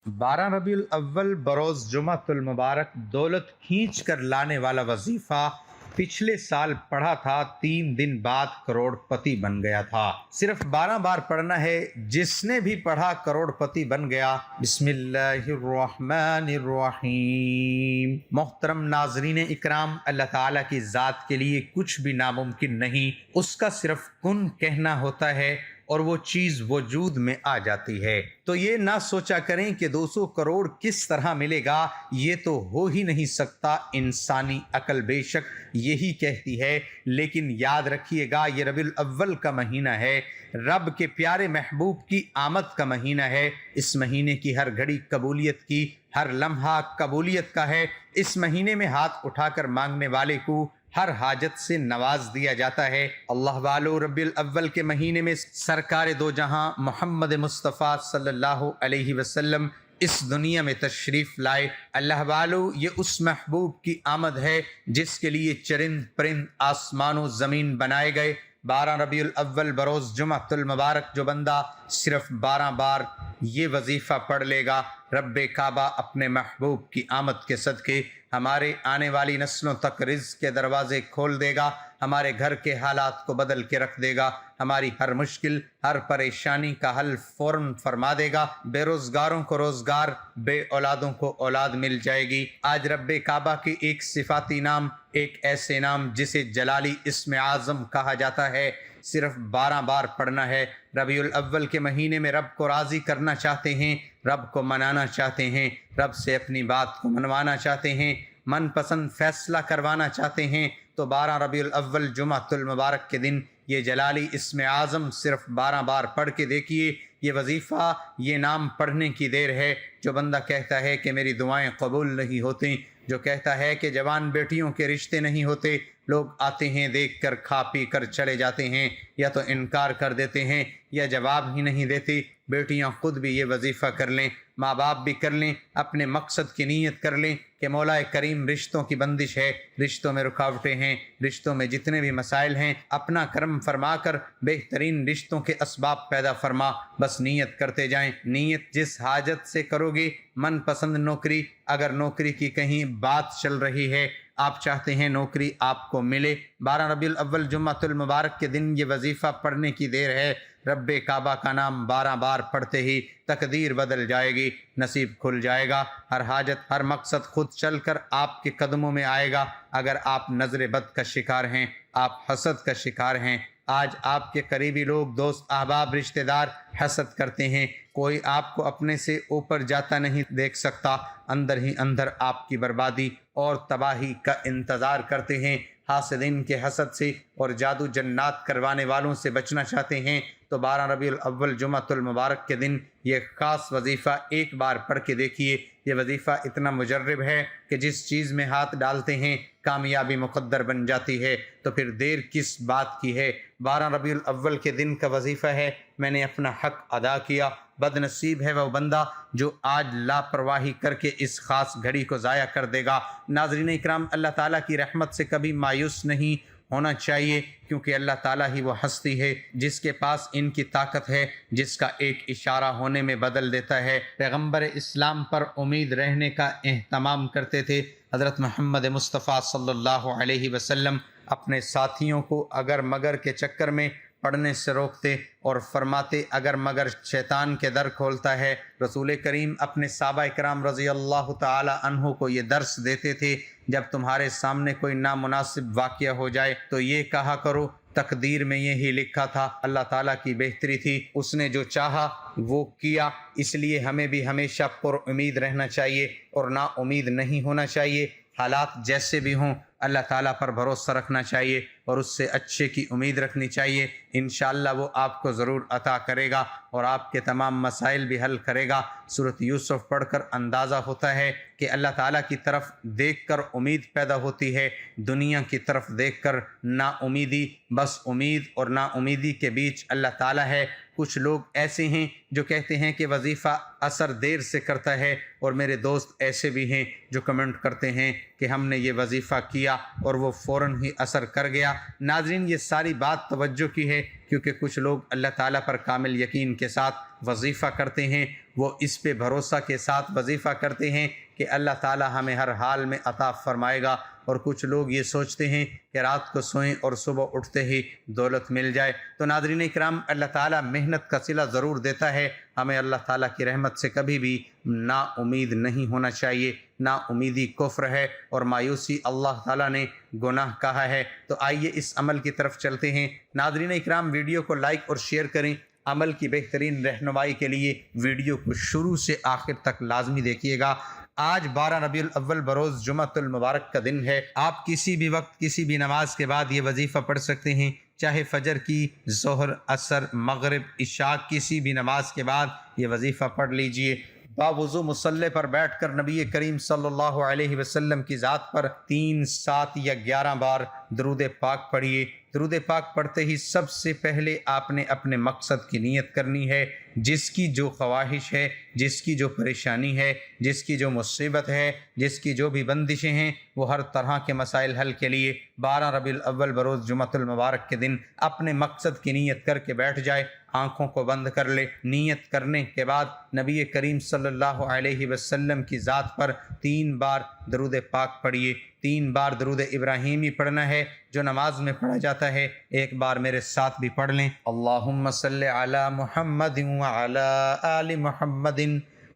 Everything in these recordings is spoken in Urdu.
12 ربیع الاول بروز جمعۃ المبارک دولت کھینچ کر لانے والا وظیفہ پچھلے سال پڑھا تھا، 3 دن بعد کروڑ پتی بن گیا تھا۔ صرف 12 بار پڑھنا ہے، جس نے بھی پڑھا کروڑ پتی بن گیا۔ بسم اللہ الرحمن الرحیم۔ محترم ناظرین اکرام، اللہ تعالیٰ کی ذات کے لیے کچھ بھی ناممکن نہیں، اس کا صرف کن کہنا ہوتا ہے اور وہ چیز وجود میں آ جاتی ہے۔ تو یہ نہ سوچا کریں کہ 200 کروڑ کس طرح ملے گا، یہ تو ہو ہی نہیں سکتا۔ انسانی عقل بے شک یہی کہتی ہے، لیکن یاد رکھیے گا یہ ربیع الاول کا مہینہ ہے، رب کے پیارے محبوب کی آمد کا مہینہ ہے۔ اس مہینے کی ہر گھڑی قبولیت کی، ہر لمحہ قبولیت کا ہے۔ اس مہینے میں ہاتھ اٹھا کر مانگنے والے کو ہر حاجت سے نواز دیا جاتا ہے۔ اللہ والو، ربیع الاول کے مہینے میں سرکار دو جہاں محمد مصطفیٰ صلی اللہ علیہ وسلم اس دنیا میں تشریف لائے۔ اللہ والو، یہ اس محبوب کی آمد ہے جس کے لیے چرند پرند آسمان و زمین بنائے گئے۔ 12 ربیع الاول بروز جمعۃ المبارک جو بندہ صرف 12 بار یہ وظیفہ پڑھ لے گا، رب کعبہ اپنے محبوب کی آمد کے صدقے ہمارے آنے والی نسلوں تک رزق کے دروازے کھول دے گا، ہمارے گھر کے حالات کو بدل کے رکھ دے گا، ہماری ہر مشکل، ہر پریشانی کا حل فوراً فرما دے گا، بے روزگاروں کو روزگار، بے اولادوں کو اولاد مل جائے گی۔ آج رب کعبہ کے ایک صفاتی نام، ایک ایسے نام جسے جلالی اسم اعظم کہا جاتا ہے، صرف 12 بار پڑھنا ہے۔ ربیع الاول کے مہینے میں رب کو راضی کرنا چاہتے ہیں، رب کو منانا چاہتے ہیں، رب سے اپنی بات کو منوانا چاہتے ہیں، من پسند فیصلہ کروانا چاہتے ہیں، تو 12 ربیع الاول جمعۃ المبارک کے دن یہ جلالی اسم اعظم صرف 12 بار پڑھ کے دیکھیے۔ یہ وظیفہ، یہ نام پڑھنے کی دیر ہے۔ جو بندہ کہتا ہے کہ میری دعائیں قبول نہیں ہوتیں، جو کہتا ہے کہ جوان بیٹیوں کے رشتے نہیں ہوتے، لوگ آتے ہیں دیکھ کر کھا پی کر چلے جاتے ہیں، یا تو انکار کر دیتے ہیں یا جواب ہی نہیں دیتے۔ بیٹیاں خود بھی یہ وظیفہ کر لیں، ماں باپ بھی کر لیں، اپنے مقصد کی نیت کر لیں کہ مولا کریم رشتوں کی بندش ہے، رشتوں میں رکاوٹیں ہیں، رشتوں میں جتنے بھی مسائل ہیں، اپنا کرم فرما کر بہترین رشتوں کے اسباب پیدا فرما۔ بس نیت کرتے جائیں، نیت جس حاجت سے کرو گے، من پسند نوکری، اگر نوکری کی کہیں بات چل رہی ہے، آپ چاہتے ہیں نوکری آپ کو ملے، 12 ربیع الاول جمعۃ المبارک کے دن یہ وظیفہ پڑھنے کی دیر ہے۔ رب کعبہ کا نام 12 بار پڑھتے ہی تقدیر بدل جائے گی، نصیب کھل جائے گا، ہر حاجت، ہر مقصد خود چل کر آپ کے قدموں میں آئے گا۔ اگر آپ نظر بد کا شکار ہیں، آپ حسد کا شکار ہیں، آج آپ کے قریبی لوگ، دوست، احباب، رشتہ دار حسد کرتے ہیں، کوئی آپ کو اپنے سے اوپر جاتا نہیں دیکھ سکتا، اندر ہی اندر آپ کی بربادی اور تباہی کا انتظار کرتے ہیں۔ حاسدین کے حسد سے اور جادو جنات کروانے والوں سے بچنا چاہتے ہیں تو 12 ربیع الاول جمعۃ المبارک کے دن یہ خاص وظیفہ ایک بار پڑھ کے دیکھیے۔ یہ وظیفہ اتنا مجرب ہے کہ جس چیز میں ہاتھ ڈالتے ہیں کامیابی مقدر بن جاتی ہے، تو پھر دیر کس بات کی ہے۔ 12 ربیع الاول کے دن کا وظیفہ ہے، میں نے اپنا حق ادا کیا، بد نصیب ہے وہ بندہ جو آج لاپرواہی کر کے اس خاص گھڑی کو ضائع کر دے گا۔ ناظرین اکرام، اللہ تعالیٰ کی رحمت سے کبھی مایوس نہیں ہونا چاہیے، کیونکہ اللہ تعالیٰ ہی وہ ہستی ہے جس کے پاس ان کی طاقت ہے، جس کا ایک اشارہ ہونے میں بدل دیتا ہے۔ پیغمبر اسلام پر امید رہنے کا اہتمام کرتے تھے حضرت محمد مصطفیٰ صلی اللہ علیہ وسلم، اپنے ساتھیوں کو اگر مگر کے چکر میں پڑھنے سے روکتے اور فرماتے اگر مگر شیطان کے در کھولتا ہے۔ رسول کریم اپنے صحابہ کرام رضی اللہ تعالی عنہ کو یہ درس دیتے تھے، جب تمہارے سامنے کوئی نامناسب واقعہ ہو جائے تو یہ کہا کرو تقدیر میں یہی لکھا تھا، اللہ تعالیٰ کی بہتری تھی، اس نے جو چاہا وہ کیا۔ اس لیے ہمیں بھی ہمیشہ پر امید رہنا چاہیے اور نا امید نہیں ہونا چاہیے۔ حالات جیسے بھی ہوں اللہ تعالیٰ پر بھروسہ رکھنا چاہیے اور اس سے اچھے کی امید رکھنی چاہیے۔ انشاءاللہ وہ آپ کو ضرور عطا کرے گا اور آپ کے تمام مسائل بھی حل کرے گا۔ سورۃ یوسف پڑھ کر اندازہ ہوتا ہے کہ اللہ تعالیٰ کی طرف دیکھ کر امید پیدا ہوتی ہے، دنیا کی طرف دیکھ کر نا امیدی۔ بس امید اور نا امیدی کے بیچ اللہ تعالیٰ ہے، کچھ لوگ ایسے ہیں جو کہتے ہیں کہ وظیفہ اثر دیر سے کرتا ہے، اور میرے دوست ایسے بھی ہیں جو کمنٹ کرتے ہیں کہ ہم نے یہ وظیفہ کیا اور وہ فوراً ہی اثر کر گیا۔ ناظرین، یہ ساری بات توجہ کی ہے، کیونکہ کچھ لوگ اللہ تعالیٰ پر کامل یقین کے ساتھ وظیفہ کرتے ہیں، وہ اس پہ بھروسہ کے ساتھ وظیفہ کرتے ہیں کہ اللہ تعالیٰ ہمیں ہر حال میں عطا فرمائے گا، اور کچھ لوگ یہ سوچتے ہیں کہ رات کو سوئیں اور صبح اٹھتے ہی دولت مل جائے۔ تو ناظرین کرام، اللہ تعالیٰ محنت کا صلہ ضرور دیتا ہے، ہمیں اللہ تعالیٰ کی رحمت سے کبھی بھی نا امید نہیں ہونا چاہیے۔ نا امیدی کفر ہے اور مایوسی اللہ تعالیٰ نے گناہ کہا ہے۔ تو آئیے اس عمل کی طرف چلتے ہیں۔ ناظرین اکرام، ویڈیو کو لائک اور شیئر کریں۔ عمل کی بہترین رہنمائی کے لیے ویڈیو کو شروع سے آخر تک لازمی دیکھیے گا۔ آج 12 ربیع الاول بروز جمعۃ المبارک کا دن ہے۔ آپ کسی بھی وقت کسی بھی نماز کے بعد یہ وظیفہ پڑھ سکتے ہیں، چاہے فجر کی، ظہر، عصر، مغرب، عشاء، کسی بھی نماز کے بعد یہ وظیفہ پڑھ لیجئے۔ باوضو مصلی پر بیٹھ کر نبی کریم صلی اللہ علیہ وسلم کی ذات پر 3، 7 یا 11 بار درود پاک پڑھیے۔ درود پاک پڑھتے ہی سب سے پہلے آپ نے اپنے مقصد کی نیت کرنی ہے۔ جس کی جو خواہش ہے، جس کی جو پریشانی ہے، جس کی جو مصیبت ہے، جس کی جو بھی بندشیں ہیں، وہ ہر طرح کے مسائل حل کے لیے 12 ربیع الاول بروز جمعۃ المبارک کے دن اپنے مقصد کی نیت کر کے بیٹھ جائے۔ آنکھوں کو بند کر لے۔ نیت کرنے کے بعد نبی کریم صلی اللہ علیہ وسلم کی ذات پر 3 بار درود پاک پڑھیے۔ 3 بار درود ابراہیمی پڑھنا ہے جو نماز میں پڑھا جاتا ہے۔ ایک بار میرے ساتھ بھی پڑھ لیں۔ اللہم صلی علی محمد وعلی آل محمد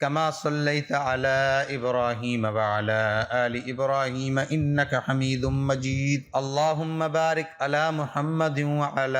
کما صلیت علی ابراہیم وعلی آل ابراہیم انک حمید مجید۔ اللہم بارک علی محمد وعلی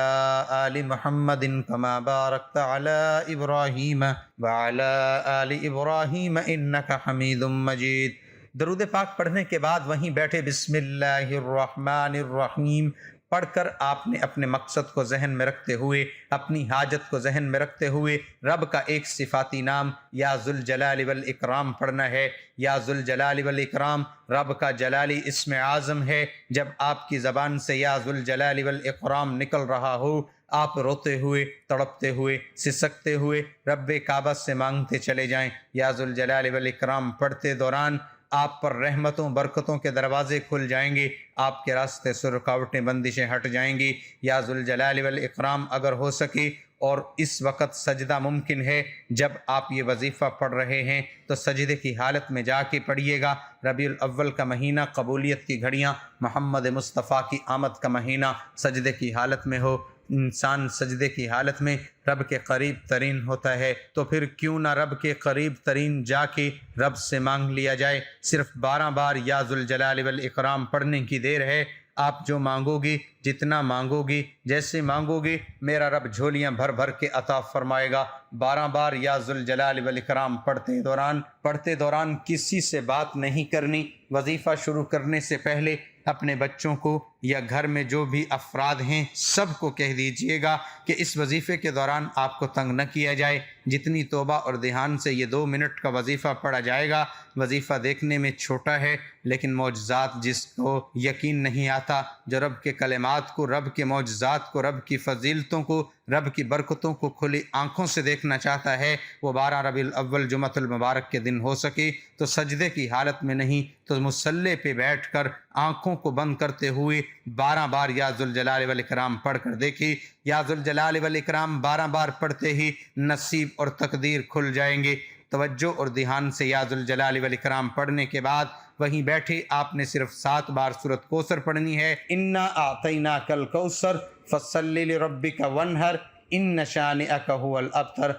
آل محمد کما بارکت علی ابراہیم وعلی آل ابراہیم انک حمید مجید۔ درود پاک پڑھنے کے بعد وہیں بیٹھے بسم اللہ الرحمن الرحیم پڑھ کر آپ نے اپنے مقصد کو ذہن میں رکھتے ہوئے، اپنی حاجت کو ذہن میں رکھتے ہوئے رب کا ایک صفاتی نام یا ذوالجلال والاکرام پڑھنا ہے۔ یا ذوالجلال والاکرام رب کا جلالی اسم اعظم ہے۔ جب آپ کی زبان سے یا ذوالجلال والاکرام نکل رہا ہو، آپ روتے ہوئے، تڑپتے ہوئے، سسکتے ہوئے رب کعبہ سے مانگتے چلے جائیں۔ یا ذوالجلال والاکرام پڑھتے دوران آپ پر رحمتوں برکتوں کے دروازے کھل جائیں گے، آپ کے راستے سے رکاوٹیں بندشیں ہٹ جائیں گی۔ یا ذوالجلال والاکرام اگر ہو سکے اور اس وقت سجدہ ممکن ہے، جب آپ یہ وظیفہ پڑھ رہے ہیں تو سجدے کی حالت میں جا کے پڑھیے گا۔ ربیع الاول کا مہینہ قبولیت کی گھڑیاں، محمد مصطفیٰ کی آمد کا مہینہ، سجدے کی حالت میں ہو۔ انسان سجدے کی حالت میں رب کے قریب ترین ہوتا ہے، تو پھر کیوں نہ رب کے قریب ترین جا کے رب سے مانگ لیا جائے۔ صرف 12 بار یا ذوالجلال والاکرام پڑھنے کی دیر ہے۔ آپ جو مانگو گے، جتنا مانگو گے، جیسے مانگو گے، میرا رب جھولیاں بھر بھر کے عطا فرمائے گا۔ 12 بار یا ذوالجلال والاکرام پڑھتے دوران کسی سے بات نہیں کرنی۔ وظیفہ شروع کرنے سے پہلے اپنے بچوں کو یا گھر میں جو بھی افراد ہیں سب کو کہہ دیجئے گا کہ اس وظیفے کے دوران آپ کو تنگ نہ کیا جائے۔ جتنی توبہ اور دھیان سے یہ 2 منٹ کا وظیفہ پڑھا جائے گا، وظیفہ دیکھنے میں چھوٹا ہے لیکن معجزات جس کو یقین نہیں آتا، جو رب کے کلمات کو، رب کے معجزات کو، رب کی فضیلتوں کو، رب کی برکتوں کو کھلی آنکھوں سے دیکھنا چاہتا ہے، وہ 12 ربیع الاول جمعۃ المبارک کے دن ہو سکے تو سجدے کی حالت میں نہیں تو مصلی پہ بیٹھ کر آنکھوں کو بند کرتے ہوئے 12 بار یا ذوالجلال والاکرام پڑھ کر دیکھیں۔ یا ذوالجلال والاکرام 12 بار پڑھتے ہی نصیب اور تقدیر کھل جائیں گے۔ توجہ اور دھیان سے یا ذوالجلال والاکرام پڑھنے کے بعد وہیں بیٹھے آپ نے صرف 7 بار سورۃ کوثر پڑھنی ہے۔ انا اعطیناک الکوثر فصلی لربک وانحر ان شانئک هو الابتر،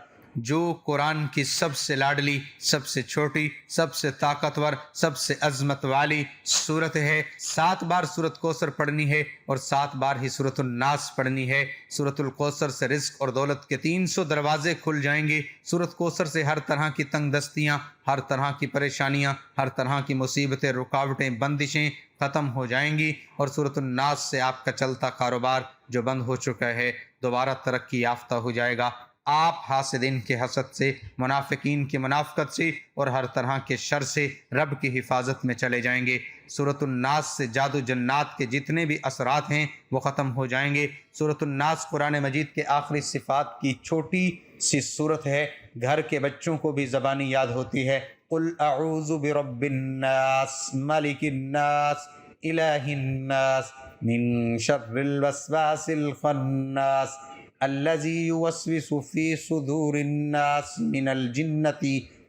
جو قرآن کی سب سے لاڈلی، سب سے چھوٹی، سب سے طاقتور، سب سے عظمت والی سورت ہے۔ 7 بار سورۃ کوثر پڑھنی ہے اور 7 بار ہی سورۃ الناس پڑھنی ہے۔ سورۃ الکوثر سے رزق اور دولت کے 300 دروازے کھل جائیں گے۔ سورۃ کوثر سے ہر طرح کی تنگ دستیاں، ہر طرح کی پریشانیاں، ہر طرح کی مصیبتیں، رکاوٹیں، بندشیں ختم ہو جائیں گی، اور سورۃ الناس سے آپ کا چلتا کاروبار جو بند ہو چکا ہے دوبارہ ترقی یافتہ ہو جائے گا۔ آپ حاسدین کے حسد سے، منافقین کی منافقت سے اور ہر طرح کے شر سے رب کی حفاظت میں چلے جائیں گے۔ سورۃ الناس سے جادو جنات کے جتنے بھی اثرات ہیں وہ ختم ہو جائیں گے۔ سورۃ الناس قرآن مجید کے آخری صفات کی چھوٹی سی صورت ہے، گھر کے بچوں کو بھی زبانی یاد ہوتی ہے۔ قل اعوذ برب الناس ملک الناس الہ الناس من شر الوسواس الخناس الذی یوسوس فی صدور الناس من الجنۃ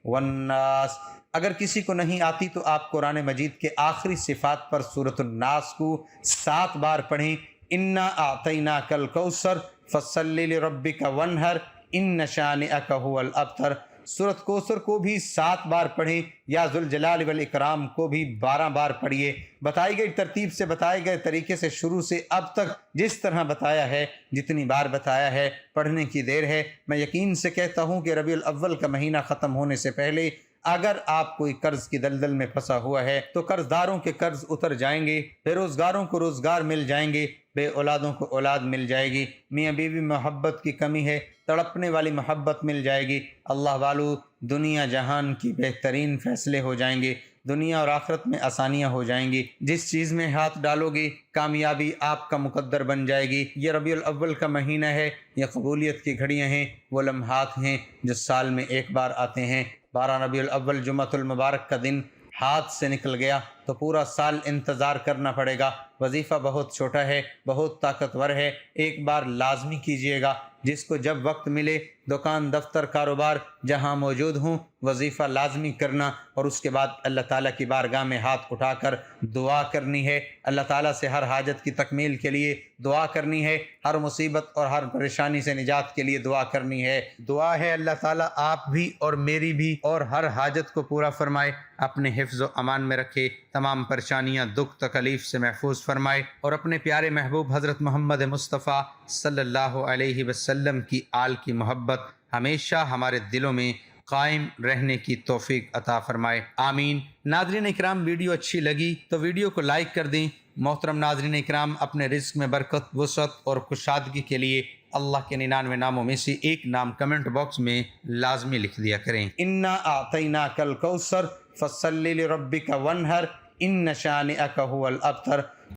والناس۔ اگر کسی کو نہیں آتی تو آپ قرآن مجید کے آخری صفات پر سورۃ الناس کو 7 بار پڑھیں۔ انا اعطیناک الکوثر فصل لربک وانحر ان شانئک هو الابتر۔ سورۃ کوثر کو بھی 7 بار پڑھیں، یا ذوالجلال والاکرام کو بھی 12 بار پڑھیے۔ بتائی گئی ترتیب سے، بتائے گئے طریقے سے شروع سے اب تک جس طرح بتایا ہے، جتنی بار بتایا ہے، پڑھنے کی دیر ہے۔ میں یقین سے کہتا ہوں کہ ربیع الاول کا مہینہ ختم ہونے سے پہلے اگر آپ کوئی قرض کی دلدل میں پھنسا ہوا ہے تو قرض داروں کے قرض اتر جائیں گے، بے روزگاروں کو روزگار مل جائیں گے، بے اولادوں کو اولاد مل جائے گی، میاں بیوی محبت کی کمی ہے، تڑپنے والی محبت مل جائے گی۔ اللہ والو، دنیا جہان کی بہترین فیصلے ہو جائیں گے، دنیا اور آخرت میں آسانیاں ہو جائیں گی۔ جس چیز میں ہاتھ ڈالو گے کامیابی آپ کا مقدر بن جائے گی۔ یہ ربیع الاول کا مہینہ ہے، یہ قبولیت کی گھڑیاں ہیں، وہ لمحات ہیں جو سال میں ایک بار آتے ہیں۔ 12 ربیع الاول جمعۃ المبارک کا دن ہاتھ سے نکل گیا تو پورا سال انتظار کرنا پڑے گا۔ وظیفہ بہت چھوٹا ہے، بہت طاقتور ہے، ایک بار لازمی کیجئے گا۔ جس کو جب وقت ملے، دکان، دفتر، کاروبار جہاں موجود ہوں، وظیفہ لازمی کرنا، اور اس کے بعد اللہ تعالیٰ کی بارگاہ میں ہاتھ اٹھا کر دعا کرنی ہے۔ اللہ تعالیٰ سے ہر حاجت کی تکمیل کے لیے دعا کرنی ہے، ہر مصیبت اور ہر پریشانی سے نجات کے لیے دعا کرنی ہے۔ دعا ہے اللہ تعالیٰ آپ بھی اور میری بھی اور ہر حاجت کو پورا فرمائے، اپنے حفظ و امان میں رکھے، تمام پریشانیاں، دکھ، تکلیف سے محفوظ فرمائے، اور اپنے پیارے محبوب حضرت محمد مصطفیٰ صلی اللہ علیہ وسلم کی آل کی محبت ہمیشہ ہمارے دلوں میں قائم رہنے کی توفیق عطا فرمائے، آمین۔ ناظرین اکرام، ویڈیو اچھی لگی تو ویڈیو کو لائک کر دیں۔ محترم ناظرین اکرام، اپنے رزق میں برکت، وسعت اور کشادگی کے لیے اللہ کے 99 ناموں میں سے ایک نام کمنٹ باکس میں لازمی لکھ دیا کریں۔ انا اعطیناک الکوثر فصل لربک وانحر ان شانئک هو الابتر۔